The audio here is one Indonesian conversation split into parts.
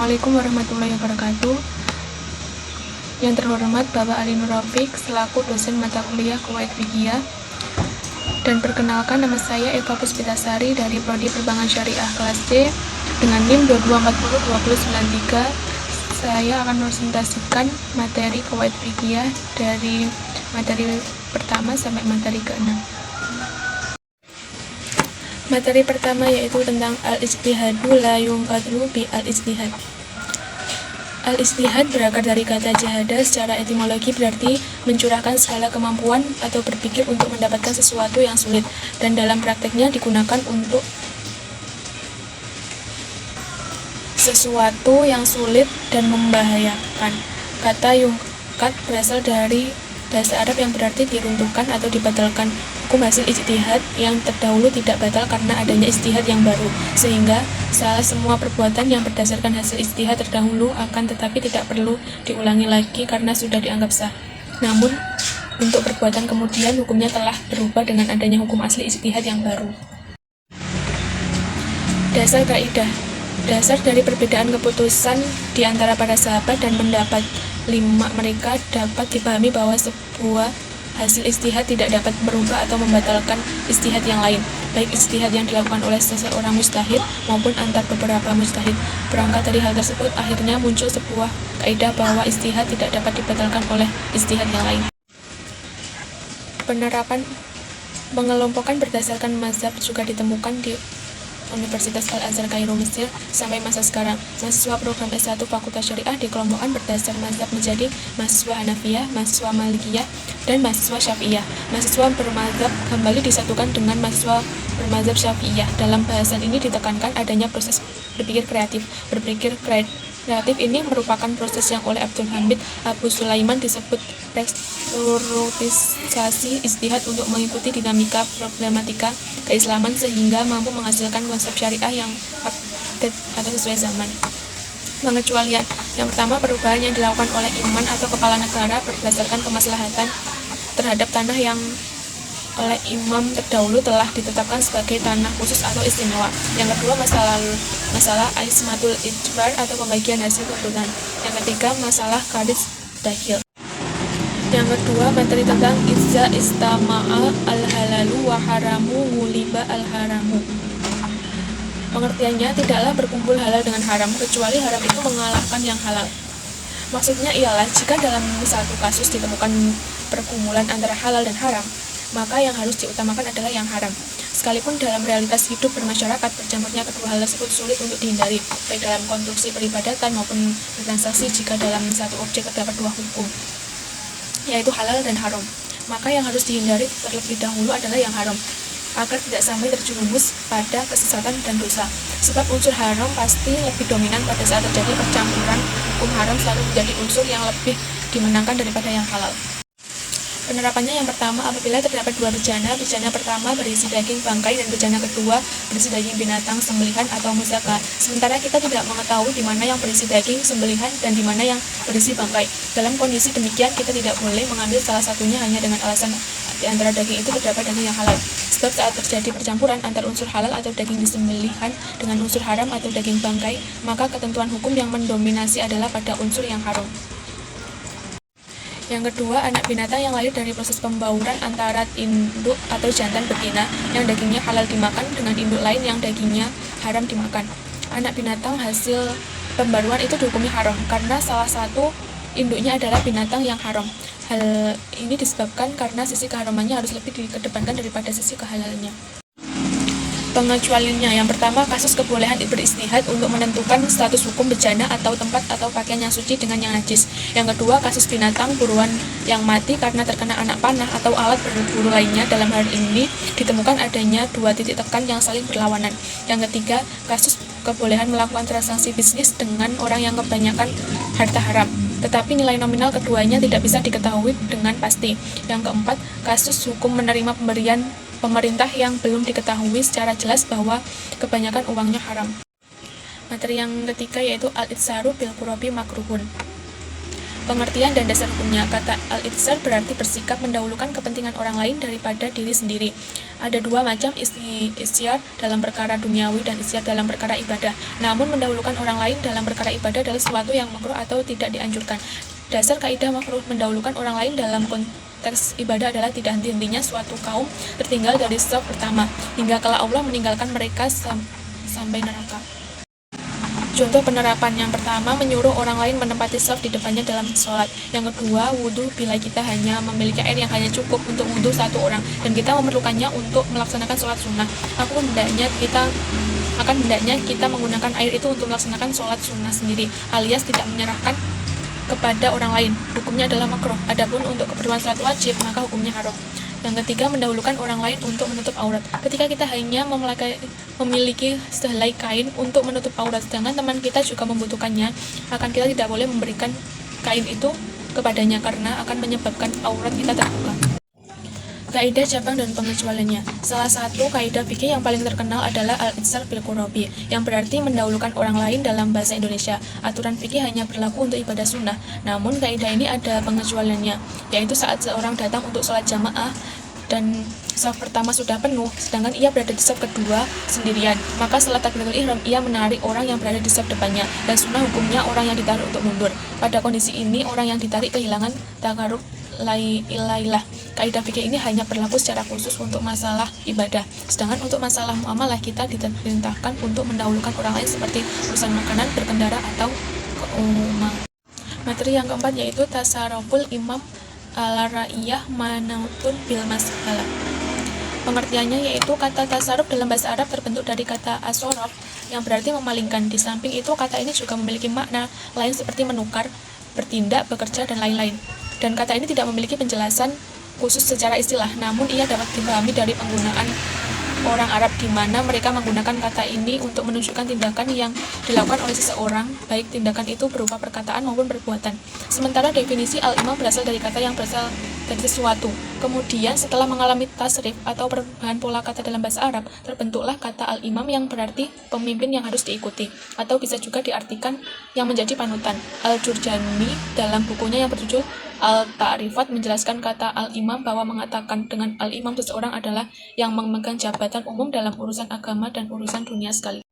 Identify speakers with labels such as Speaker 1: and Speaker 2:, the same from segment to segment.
Speaker 1: Assalamualaikum warahmatullahi wabarakatuh. Yang terhormat Bapak Ali Nur Rafiq selaku dosen mata kuliah Qawaid Fiqhiyah. Dan perkenalkan, nama saya Eva Puspitasari dari Prodi Perbankan Syariah kelas C dengan NIM 22402093. Saya akan presentasikan materi Qawaid Fiqhiyah dari materi pertama sampai materi ke-6. Materi pertama yaitu tentang al-ijtihadu la yunqadu bi al-ijtihad. Al-ijtihad berakar dari kata jahada, secara etimologi berarti mencurahkan segala kemampuan atau berpikir untuk mendapatkan sesuatu yang sulit, dan dalam prakteknya digunakan untuk sesuatu yang sulit dan membahayakan. Kata yungqad berasal dari bahasa Arab yang berarti diruntuhkan atau dibatalkan. Hukum hasil ijtihad yang terdahulu tidak batal karena adanya ijtihad yang baru, sehingga salah semua perbuatan yang berdasarkan hasil ijtihad terdahulu akan tetapi tidak perlu diulangi lagi karena sudah dianggap sah. Namun, untuk perbuatan kemudian hukumnya telah berubah dengan adanya hukum asli ijtihad yang baru. Dasar kaidah. Dasar dari perbedaan keputusan di antara para sahabat dan pendapat 5 mereka dapat dipahami bahwa sebuah hasil ijtihad tidak dapat merubah atau membatalkan ijtihad yang lain, baik ijtihad yang dilakukan oleh seseorang mujtahid maupun antar beberapa mujtahid. Berangkat dari hal tersebut, akhirnya muncul sebuah kaidah bahwa ijtihad tidak dapat dibatalkan oleh ijtihad yang lain. Penerapan pengelompokan berdasarkan mazhab juga ditemukan di Universitas Al-Azhar Kairo, Mesir sampai masa sekarang. Mahasiswa program S1 Fakultas Syariah dikelompokkan berdasar mazhab menjadi mahasiswa Hanafiyah, mahasiswa Malikiyah, dan mahasiswa Syafi'iyah. Mahasiswa bermazhab kembali disatukan dengan mahasiswa bermazhab Syafi'iyah. Dalam bahasan ini ditekankan adanya proses berpikir kreatif. Berpikir kreatif ini merupakan proses yang oleh Abdul Hamid Abu Sulaiman disebut restrukturisasi ijtihad untuk mengikuti dinamika problematika keislaman sehingga mampu menghasilkan konsep syariah yang update atau sesuai zaman. Pengecualian. Yang pertama, perubahan yang dilakukan oleh imam atau kepala negara berdasarkan kemaslahatan terhadap tanah yang oleh imam terdahulu telah ditetapkan sebagai tanah khusus atau istimewa. Yang kedua, masalah ismatul ijbar atau pembagian hasil keturunan. Yang ketiga, masalah karis dahil. Yang kedua, materi tentang izza istama'a al-halalu wa haramu nguliba al-haramu. Pengertiannya, tidaklah berkumpul halal dengan haram, kecuali haram itu mengalahkan yang halal. Maksudnya ialah, jika dalam satu kasus ditemukan pergumulan antara halal dan haram, maka yang harus diutamakan adalah yang haram. Sekalipun dalam realitas hidup bermasyarakat, bercampurnya kedua hal tersebut sulit untuk dihindari, baik dalam konstruksi peribadatan maupun bertransaksi. Jika dalam satu objek terdapat dua hukum, yaitu halal dan haram, maka yang harus dihindari terlebih dahulu adalah yang haram, agar tidak sampai terjerumus pada kesesatan dan dosa. Sebab unsur haram pasti lebih dominan pada saat terjadi percampuran. Hukum haram selalu menjadi unsur yang lebih dimenangkan daripada yang halal. Penerapannya, yang pertama, apabila terdapat dua bejana pertama berisi daging bangkai dan bejana kedua berisi daging binatang sembelihan atau musaka. Sementara kita tidak mengetahui di mana yang berisi daging sembelihan dan di mana yang berisi bangkai. Dalam kondisi demikian, kita tidak boleh mengambil salah satunya hanya dengan alasan di antara daging itu terdapat daging yang halal. Sebab saat terjadi percampuran antar unsur halal atau daging disembelihan dengan unsur haram atau daging bangkai, maka ketentuan hukum yang mendominasi adalah pada unsur yang haram. Yang kedua, anak binatang yang lahir dari proses pembauran antara induk atau jantan betina yang dagingnya halal dimakan dengan induk lain yang dagingnya haram dimakan. Anak binatang hasil pembaruan itu dihukumi haram karena salah satu induknya adalah binatang yang haram. Hal ini disebabkan karena sisi keharamannya harus lebih dikedepankan daripada sisi kehalalannya. Pengecualiannya, yang pertama, kasus kebolehan berijtihad untuk menentukan status hukum bejana atau tempat atau pakaian yang suci dengan yang najis. Yang kedua, kasus binatang buruan yang mati karena terkena anak panah atau alat berburu lainnya. Dalam hal ini ditemukan adanya dua titik tekan yang saling berlawanan. Yang ketiga, kasus kebolehan melakukan transaksi bisnis dengan orang yang kebanyakan harta haram, tetapi nilai nominal keduanya tidak bisa diketahui dengan pasti. Yang keempat, kasus hukum menerima pemberian pemerintah yang belum diketahui secara jelas bahwa kebanyakan uangnya haram. Materi yang ketiga yaitu al-itsaru bil qurabi makruhun. Pengertian dan dasar hukumnya. Kata al-itsar berarti bersikap mendahulukan kepentingan orang lain daripada diri sendiri. Ada dua macam istiar dalam perkara duniawi dan istiar dalam perkara ibadah. Namun mendahulukan orang lain dalam perkara ibadah adalah sesuatu yang makruh atau tidak dianjurkan. Dasar kaidah makruh mendahulukan orang lain dalam konteks ibadah adalah tidak henti-hentinya suatu kaum tertinggal dari shaf pertama, hingga kala Allah meninggalkan mereka sampai neraka. Contoh penerapan yang pertama, menyuruh orang lain menempati shaf di depannya dalam sholat. Yang kedua, wudhu bila kita hanya memiliki air yang hanya cukup untuk wudhu satu orang dan kita memerlukannya untuk melaksanakan sholat sunnah. Hendaknya kita menggunakan air itu untuk melaksanakan sholat sunnah sendiri, alias tidak menyerahkan kepada orang lain. Hukumnya adalah makruh. Adapun untuk keperluan sholat wajib, maka hukumnya haram. Yang ketiga, mendahulukan orang lain untuk menutup aurat. Ketika kita hanya memiliki sehelai kain untuk menutup aurat, sedangkan teman kita juga membutuhkannya, maka kita tidak boleh memberikan kain itu kepadanya karena akan menyebabkan aurat kita terbuka. Kaidah cabang dan pengecualiannya. Salah satu kaidah fikih yang paling terkenal adalah al-itsar bil qurabi, yang berarti mendahulukan orang lain dalam bahasa Indonesia. Aturan fikih hanya berlaku untuk ibadah sunnah, namun kaidah ini ada pengecualiannya, yaitu saat seorang datang untuk sholat jamaah dan shaf pertama sudah penuh, sedangkan ia berada di shaf kedua sendirian, maka setelah takbiratul ihram ia menarik orang yang berada di shaf depannya, dan sunnah hukumnya orang yang ditarik untuk mundur. Pada kondisi ini orang yang ditarik kehilangan takarrub ilailah. Kaidah fikih ini hanya berlaku secara khusus untuk masalah ibadah, sedangkan untuk masalah muamalah kita diperintahkan untuk mendahulukan orang lain seperti urusan makanan, berkendara, atau keumuman. Materi yang keempat yaitu tasarruful imam ala ra'iyah manutun bil mas'alah. Pengertiannya yaitu kata tasarruf dalam bahasa Arab terbentuk dari kata asorof yang berarti memalingkan. Di samping itu kata ini juga memiliki makna lain seperti menukar, bertindak, bekerja, dan lain-lain. Dan kata ini tidak memiliki penjelasan khusus secara istilah, namun ia dapat dipahami dari penggunaan orang Arab di mana mereka menggunakan kata ini untuk menunjukkan tindakan yang dilakukan oleh seseorang, baik tindakan itu berupa perkataan maupun perbuatan. Sementara definisi al-imam berasal dari kata yang berasal dari sesuatu. Kemudian setelah mengalami tasrif atau perubahan pola kata dalam bahasa Arab, terbentuklah kata al-imam yang berarti pemimpin yang harus diikuti, atau bisa juga diartikan yang menjadi panutan. Al-Jurjani dalam bukunya yang berjudul Al-Ta'rifat menjelaskan kata al-imam bahwa mengatakan dengan al-imam seseorang adalah yang memegang jabatan umum dalam urusan agama dan urusan dunia sekaligus.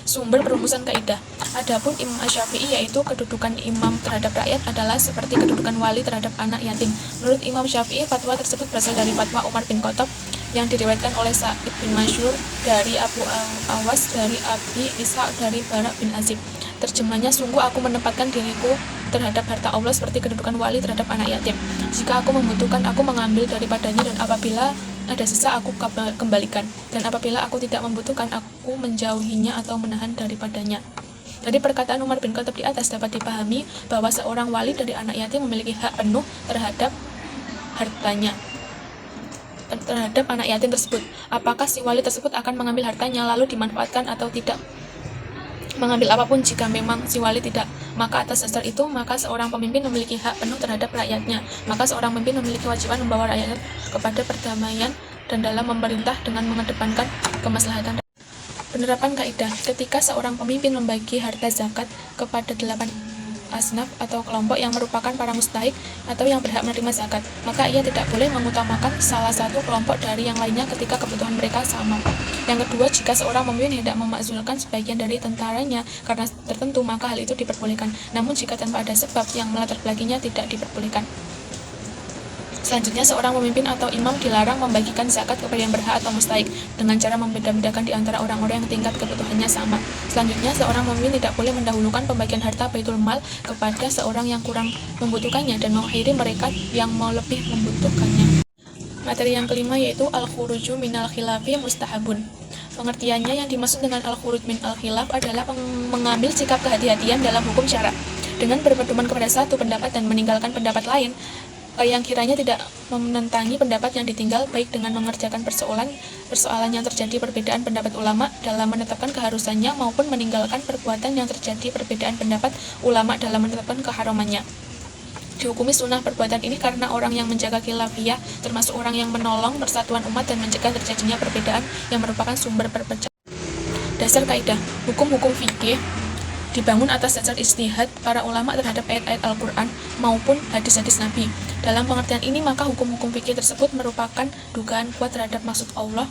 Speaker 1: Sumber perumusan kaidah. Adapun Imam Asy-Syafi'i yaitu kedudukan imam terhadap rakyat adalah seperti kedudukan wali terhadap anak yatim. Menurut Imam Syafi'i, fatwa tersebut berasal dari fatwa Umar bin Khattab yang diriwayatkan oleh Sa'id bin Mansur dari Abu Awas dari Abi Ishaq dari Bara bin Azib. Terjemahnya, sungguh aku menempatkan diriku terhadap harta Allah seperti kedudukan wali terhadap anak yatim. Jika aku membutuhkan, aku mengambil daripadanya, dan apabila ada sisa aku kembalikan, dan apabila aku tidak membutuhkan, aku menjauhinya atau menahan daripadanya. Dari perkataan Umar bin Khattab di atas dapat dipahami bahwa seorang wali dari anak yatim memiliki hak penuh terhadap hartanya, terhadap anak yatim tersebut. Apakah si wali tersebut akan mengambil hartanya lalu dimanfaatkan atau tidak mengambil apapun? Jika memang si wali tidak, maka atas dasar itu maka seorang pemimpin memiliki hak penuh terhadap rakyatnya. Maka seorang pemimpin memiliki kewajiban membawa rakyat kepada perdamaian dan dalam memerintah dengan mengedepankan kemaslahatan. Penerapan kaidah. Ketika seorang pemimpin membagi harta zakat kepada 8 asnaf atau kelompok yang merupakan para mustahik atau yang berhak menerima zakat, maka ia tidak boleh mengutamakan salah satu kelompok dari yang lainnya ketika kebutuhan mereka sama. Yang kedua, jika seorang pemimpin hendak memakzulkan sebagian dari tentaranya karena tertentu, maka hal itu diperbolehkan. Namun jika tanpa ada sebab yang melatar belakanginya, tidak diperbolehkan. Selanjutnya, seorang pemimpin atau imam dilarang membagikan zakat kepada yang berhak atau mustahik dengan cara membeda-bedakan di antara orang-orang yang tingkat kebutuhannya sama. Selanjutnya, seorang pemimpin tidak boleh mendahulukan pembagian harta baitul mal kepada seorang yang kurang membutuhkannya dan mengakhiri mereka yang mau lebih membutuhkannya. Materi yang kelima yaitu al-khuruju minal khilafi mustahabun. Pengertiannya, yang dimaksud dengan al-khuruj min al-khilaf adalah mengambil sikap kehati-hatian dalam hukum syara dengan berpedoman kepada satu pendapat dan meninggalkan pendapat lain yang kiranya tidak menentangi pendapat yang ditinggal, baik dengan mengerjakan persoalan yang terjadi perbedaan pendapat ulama dalam menetapkan keharusannya maupun meninggalkan perbuatan yang terjadi perbedaan pendapat ulama dalam menetapkan keharamannya. Dihukumi sunnah perbuatan ini karena orang yang menjaga khilafiyah termasuk orang yang menolong persatuan umat dan mencegah terjadinya perbedaan yang merupakan sumber perpecahan. Dasar kaidah. Hukum-hukum fikih dibangun atas dasar ijtihad para ulama terhadap ayat-ayat Al-Quran maupun hadis-hadis Nabi. Dalam pengertian ini, maka hukum-hukum fikih tersebut merupakan dugaan kuat terhadap maksud Allah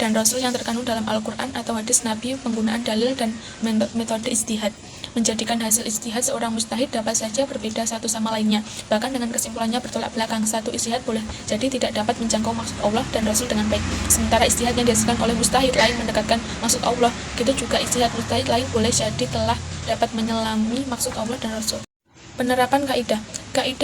Speaker 1: dan Rasul yang terkandung dalam Al-Quran atau hadis Nabi. Penggunaan dalil dan metode ijtihad menjadikan hasil ijtihad seorang mujtahid dapat saja berbeda satu sama lainnya, bahkan dengan kesimpulannya bertolak belakang. Satu ijtihad boleh jadi tidak dapat menjangkau maksud Allah dan Rasul dengan baik, sementara ijtihad yang dihasilkan oleh mujtahid lain mendekatkan maksud Allah. Gitu juga ijtihad mujtahid lain boleh jadi telah dapat menyelami maksud Allah dan Rasul. Penerapan kaidah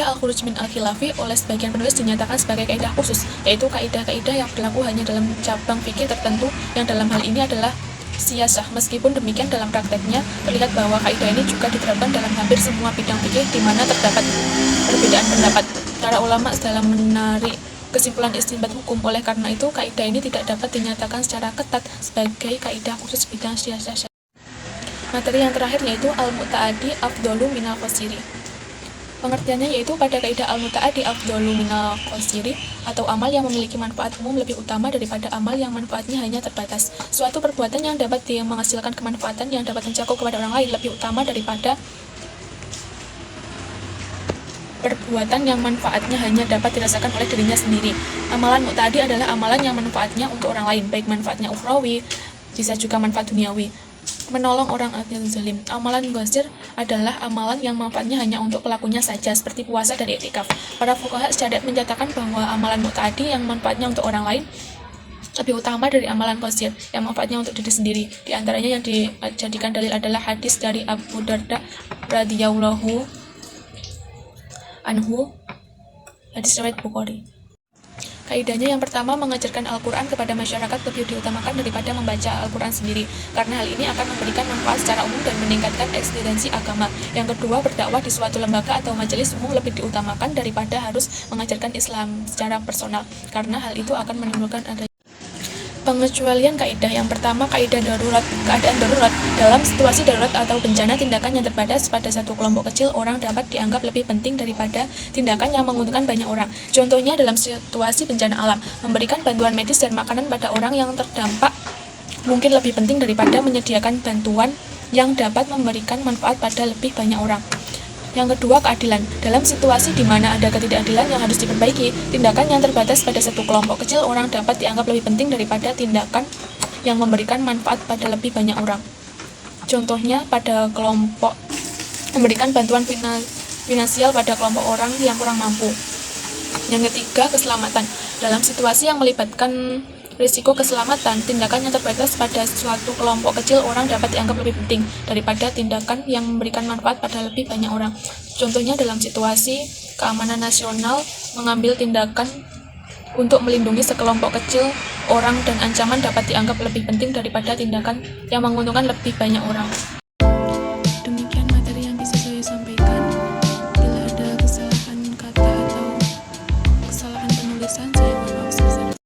Speaker 1: Al-Khuruj min Al-Khilafi oleh sebagian penulis dinyatakan sebagai kaidah khusus, yaitu kaidah-kaidah yang berlaku hanya dalam cabang fikih tertentu yang dalam hal ini adalah siyasah. Meskipun demikian, dalam prakteknya terlihat bahwa kaidah ini juga diterapkan dalam hampir semua bidang fikih di mana terdapat perbedaan pendapat para ulama dalam menarik kesimpulan istinbat hukum. Oleh karena itu, kaidah ini tidak dapat dinyatakan secara ketat sebagai kaidah khusus bidang siyasah. Materi yang terakhir yaitu al-muta'addi afdhalu minal qasiri. Pengertiannya yaitu pada kaidah al-muta'addi afdhalu minal qasiri atau amal yang memiliki manfaat umum lebih utama daripada amal yang manfaatnya hanya terbatas. Suatu perbuatan yang dapat menghasilkan kemanfaatan yang dapat mencakup kepada orang lain lebih utama daripada perbuatan yang manfaatnya hanya dapat dirasakan oleh dirinya sendiri. Amalan muta'addi adalah amalan yang manfaatnya untuk orang lain, baik manfaatnya ukhrawi, bisa juga manfaat duniawi. Menolong orang yang zalim. Amalan qasir adalah amalan yang manfaatnya hanya untuk pelakunya saja, seperti puasa dan iktikaf. Para fuqaha syariat menyatakan bahwa amalan muta'addi yang manfaatnya untuk orang lain lebih utama dari amalan qasir yang manfaatnya untuk diri sendiri. Di antaranya yang dijadikan dalil adalah hadis dari Abu Darda radhiyallahu anhu, hadis riwayat Bukhari. Kaidahnya yang pertama, mengajarkan Al-Quran kepada masyarakat lebih diutamakan daripada membaca Al-Quran sendiri, karena hal ini akan memberikan manfaat secara umum dan meningkatkan eksistensi agama. Yang kedua, berdakwah di suatu lembaga atau majelis umum lebih diutamakan daripada harus mengajarkan Islam secara personal, karena hal itu akan menimbulkan adanya pengecualian kaidah. Yang pertama, kaidah darurat. Keadaan darurat. Dalam situasi darurat atau bencana, tindakan yang terbatas pada satu kelompok kecil orang dapat dianggap lebih penting daripada tindakan yang menguntungkan banyak orang. Contohnya dalam situasi bencana alam, memberikan bantuan medis dan makanan pada orang yang terdampak mungkin lebih penting daripada menyediakan bantuan yang dapat memberikan manfaat pada lebih banyak orang. Yang kedua, keadilan. Dalam situasi di mana ada ketidakadilan yang harus diperbaiki, tindakan yang terbatas pada satu kelompok kecil orang dapat dianggap lebih penting daripada tindakan yang memberikan manfaat pada lebih banyak orang. Contohnya pada kelompok memberikan bantuan finansial pada kelompok orang yang kurang mampu. Yang ketiga, keselamatan. Dalam situasi yang melibatkan risiko keselamatan, tindakan yang terbatas pada suatu kelompok kecil orang dapat dianggap lebih penting daripada tindakan yang memberikan manfaat pada lebih banyak orang. Contohnya dalam situasi keamanan nasional, mengambil tindakan untuk melindungi sekelompok kecil orang dan ancaman dapat dianggap lebih penting daripada tindakan yang menguntungkan lebih banyak orang.